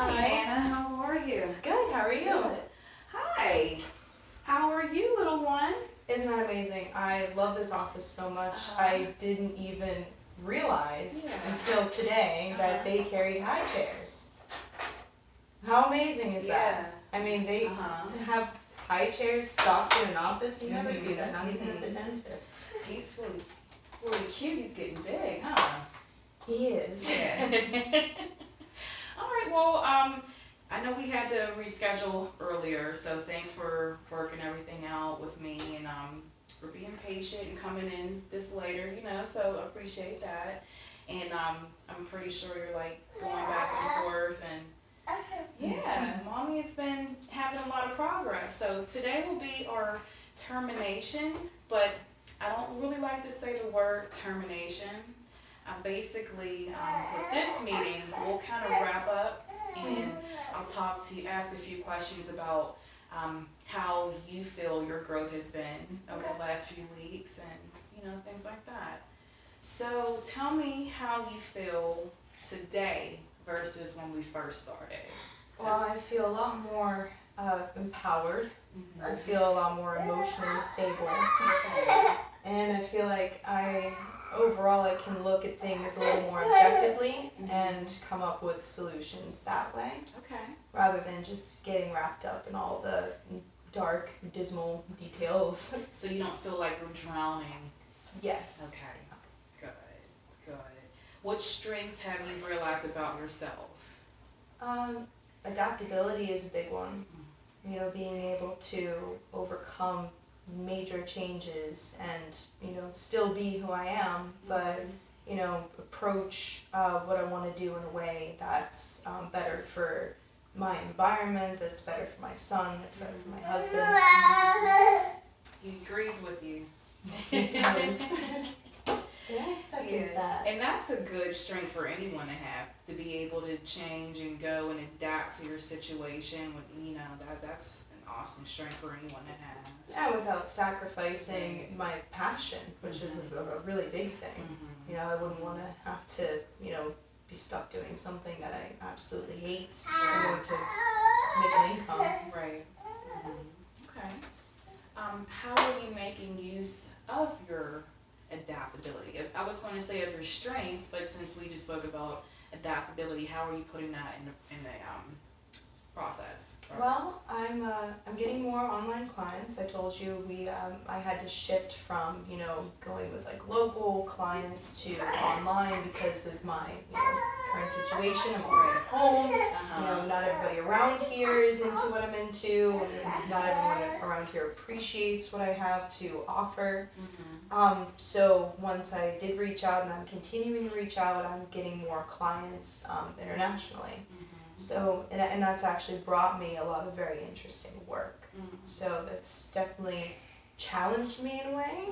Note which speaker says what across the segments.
Speaker 1: Hi, Anna. How are you?
Speaker 2: Good, how are you?
Speaker 1: Good. Hi. How are you, little one?
Speaker 2: Isn't that amazing? I love this office so much. I didn't even realize until today that they carried high chairs. How amazing is that? I mean, they to have high chairs stocked in an office, you never see that, not even at the dentist.
Speaker 1: He's really cute. He's getting big, huh?
Speaker 2: He is.
Speaker 1: Yeah. All right, well, I know we had to reschedule earlier, so thanks for working everything out with me and for being patient and coming in this later, so I appreciate that. And I'm pretty sure you're like going back and forth and yeah, Mommy has been having a lot of progress. So today will be our termination, but I don't really like to say the word termination. Basically, with this meeting, we'll kind of wrap up and I'll ask a few questions about how you feel your growth has been over the last few weeks and, things like that. So tell me how you feel today versus when we first started.
Speaker 2: Well, I feel a lot more empowered. I feel a lot more emotionally stable. And I feel like overall I can look at things a little more objectively and come up with solutions that way.
Speaker 1: Okay.
Speaker 2: Rather than just getting wrapped up in all the dark, dismal details.
Speaker 1: So you don't feel like you're drowning?
Speaker 2: Yes.
Speaker 1: Okay. Good. What strengths have you realized about yourself?
Speaker 2: Adaptability is a big one. Being able to overcome major changes and, still be who I am, but, approach what I want to do in a way that's better for my environment, that's better for my son, that's better for my husband.
Speaker 1: He agrees with you.
Speaker 2: He does. So I second that.
Speaker 1: And that's a good strength for anyone to have, to be able to change and go and adapt to your situation. That's an awesome strength for anyone to have.
Speaker 2: Yeah, without sacrificing my passion, which is a really big thing. I wouldn't want to have to, be stuck doing something that I absolutely hate in order to make an income.
Speaker 1: Right. Okay. How are you making use of your adaptability? I was going to say of your strengths, but since we just spoke about adaptability, how are you putting that in the process?
Speaker 2: Well, I'm getting more online clients. I told you I had to shift from going with like local clients to online because of my current situation. I'm always at home. Not everybody around here is into what I'm into, and not everyone around here appreciates what I have to offer. So once I did reach out, and I'm continuing to reach out, I'm getting more clients internationally. So, and that's actually brought me a lot of very interesting work. So that's definitely challenged me in a way,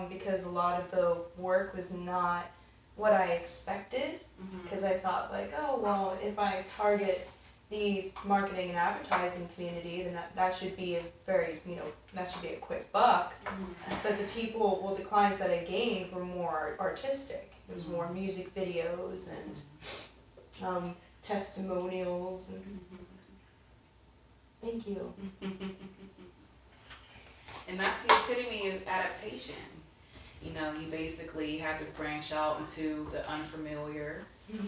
Speaker 2: because a lot of the work was not what I expected, because I thought like, oh, well, if I target the marketing and advertising community, then that should be a very, that should be a quick buck. But the clients that I gained were more artistic. It was more music videos and testimonials and thank you.
Speaker 1: And that's the epitome of adaptation. You basically had to branch out into the unfamiliar. You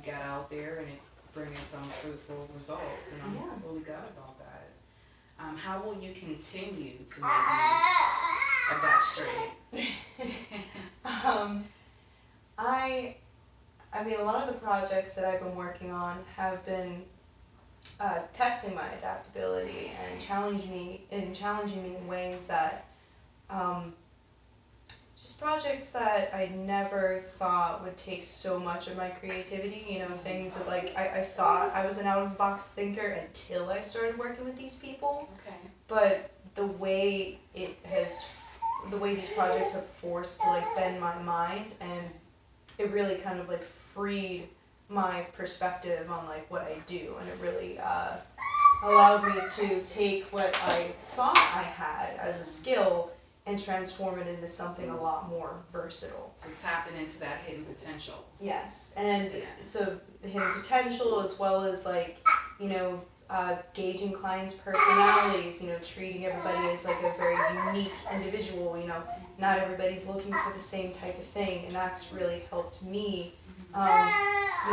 Speaker 1: got out there and it's bringing some fruitful results, and I'm really glad about that. How will you continue to make use of that strength?
Speaker 2: I mean, a lot of the projects that I've been working on have been testing my adaptability and challenging me in ways that just projects that I never thought would take so much of my creativity. Things that like I thought I was an out of the box thinker until I started working with these people.
Speaker 1: Okay.
Speaker 2: But the way these projects have forced to like bend my mind, and it really kind of like freed my perspective on like what I do, and it really allowed me to take what I thought I had as a skill and transform it into something a lot more versatile.
Speaker 1: So tapping into that hidden potential.
Speaker 2: Yes, and
Speaker 1: Yeah.
Speaker 2: so the hidden potential, as well as like, you know, gauging clients' personalities, you know, treating everybody as like a very unique individual, you know, not everybody's looking for the same type of thing, and that's really helped me, you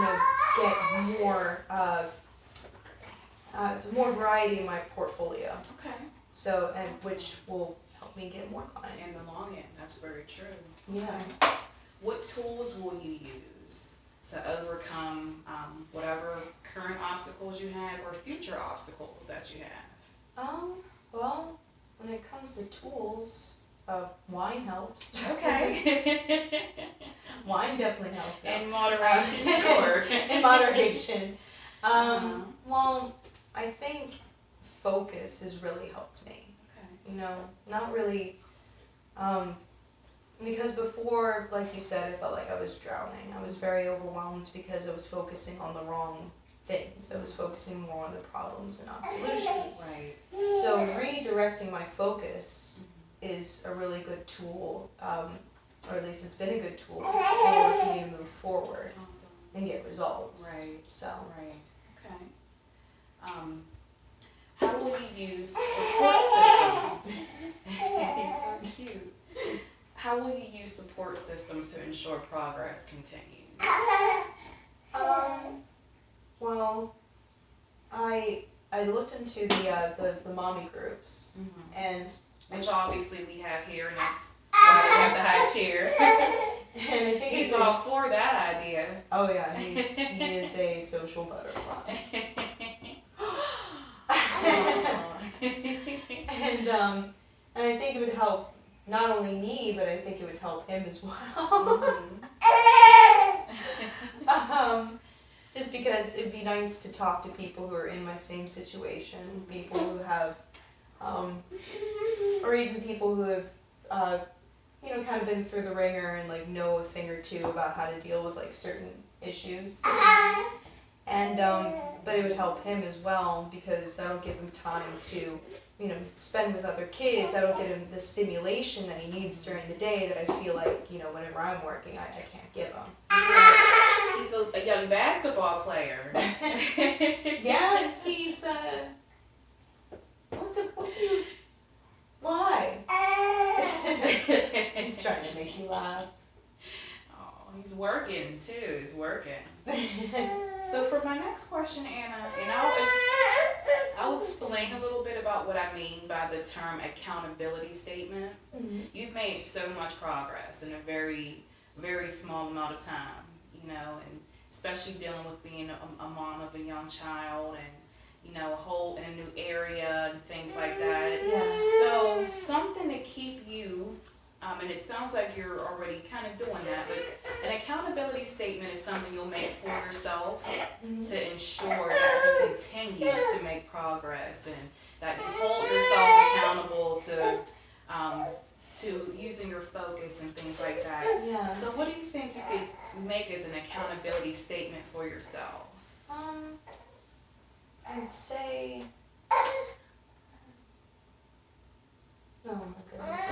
Speaker 2: know, get more, more variety in my portfolio.
Speaker 1: Okay.
Speaker 2: So, and which will help me get more
Speaker 1: In
Speaker 2: clients.
Speaker 1: the long end, that's very true.
Speaker 2: Yeah.
Speaker 1: What tools will you use to overcome whatever current obstacles you have or future obstacles that you have?
Speaker 2: Well, when it comes to tools, wine helps.
Speaker 1: Okay.
Speaker 2: Wine definitely helps.
Speaker 1: In moderation, sure.
Speaker 2: In moderation. Well, I think focus has really helped me.
Speaker 1: Okay.
Speaker 2: You know, not really, because before, like you said, I felt like I was drowning. I was very overwhelmed because I was focusing on the wrong things. I was focusing more on the problems and not solutions.
Speaker 1: Right.
Speaker 2: So redirecting my focus is a really good tool, or at least it's been a good tool for me to move forward
Speaker 1: Awesome.
Speaker 2: and get results.
Speaker 1: Right.
Speaker 2: So.
Speaker 1: Right. Okay. How will you use support systems? He's so cute. How will you use support systems to ensure progress continues?
Speaker 2: Well, I looked into the mommy groups, and
Speaker 1: Which obviously we have here, and that's why we have the high chair.
Speaker 2: and I think
Speaker 1: He's all for that idea.
Speaker 2: Oh yeah, he is a social butterfly. And I think it would help not only me, but I think it would help him as well. Just because it'd be nice to talk to people who are in my same situation, people who have, or even people who have, you know, kind of been through the ringer and like know a thing or two about how to deal with like certain issues. And but it would help him as well because I don't give him time to, you know, spend with other kids. I don't get him the stimulation that he needs during the day that I feel like, you know, whenever I'm working, I can't give him.
Speaker 1: He's a young basketball player.
Speaker 2: Yeah, he's why? He's trying to make you laugh.
Speaker 1: Oh, he's working too. He's working. So for my next question, Anna, and I'll explain a little bit about what I mean by the term accountability statement. You've made so much progress in a very, very small amount of time, you know, and especially dealing with being a mom of a young child and, you know, in a new area and things like that.
Speaker 2: Yeah.
Speaker 1: So something to keep you, and it sounds like you're already kind of doing that, but an accountability statement is something you'll make for yourself to ensure that you continue to make progress and that you hold yourself accountable to using your focus and things like that.
Speaker 2: Yeah.
Speaker 1: So what do you think you could make as an accountability statement for yourself?
Speaker 2: I'd say. Oh my goodness.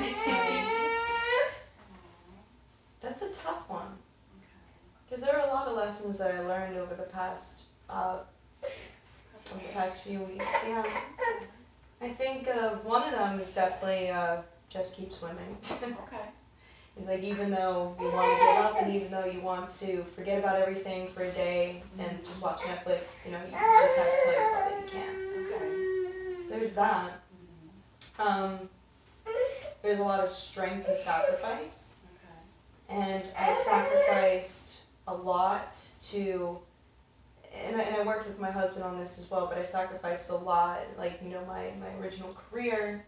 Speaker 2: That's a tough one. Because there are a lot of lessons that I learned over the past few weeks. Yeah. I think one of them is definitely just keep swimming.
Speaker 1: Okay.
Speaker 2: It's like even though you want to give up and even though you want to forget about everything for a day and just watch Netflix, you know, you just have to tell yourself that you can.
Speaker 1: Okay.
Speaker 2: So there's that. There's a lot of strength and sacrifice. And I sacrificed a lot to, and I worked with my husband on this as well, but I sacrificed a lot, like, you know, my original career,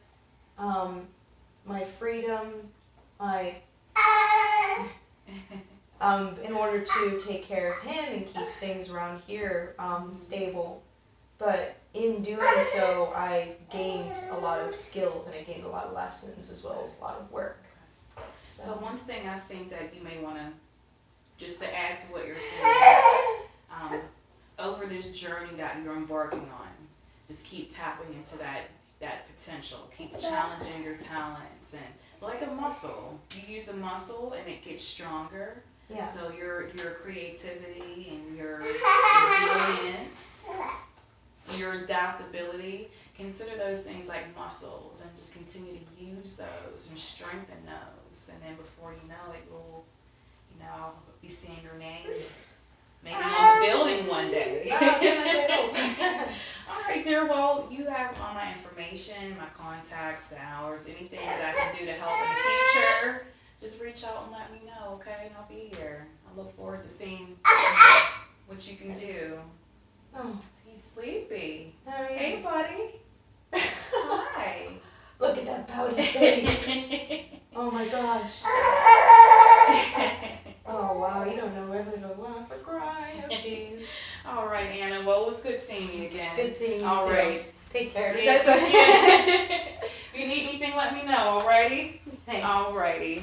Speaker 2: my freedom, in order to take care of him and keep things around here stable. But in doing so, I gained a lot of skills and I gained a lot of lessons as well as a lot of work.
Speaker 1: So one thing I think that you may want to, just to add to what you're saying, over this journey that you're embarking on, just keep tapping into that potential. Keep challenging your talents and like a muscle. You use a muscle and it gets stronger.
Speaker 2: Yeah.
Speaker 1: So your creativity and your resilience, your adaptability, consider those things like muscles and just continue to use those and strengthen those. And then before you know it, you'll, I'll be seeing your name maybe on the building one day.
Speaker 2: Oh, goodness, I hope.
Speaker 1: All right, dear. Well, you have all my information, my contacts, the hours, anything that I can do to help in the future. Just reach out and let me know, okay? And I'll be here. I look forward to seeing what you can do.
Speaker 2: Oh,
Speaker 1: He's sleepy.
Speaker 2: hi.
Speaker 1: Hey, buddy. Hi.
Speaker 2: Look at that pouty face. Oh my gosh. Oh wow, you don't know whether to laugh or cry. Oh jeez.
Speaker 1: All right, Anna. Well, it was good seeing you again.
Speaker 2: Good seeing you
Speaker 1: All
Speaker 2: too.
Speaker 1: right.
Speaker 2: Take care.
Speaker 1: Yeah.
Speaker 2: That's okay.
Speaker 1: If you need anything, let me know, alrighty?
Speaker 2: Thanks.
Speaker 1: Alrighty.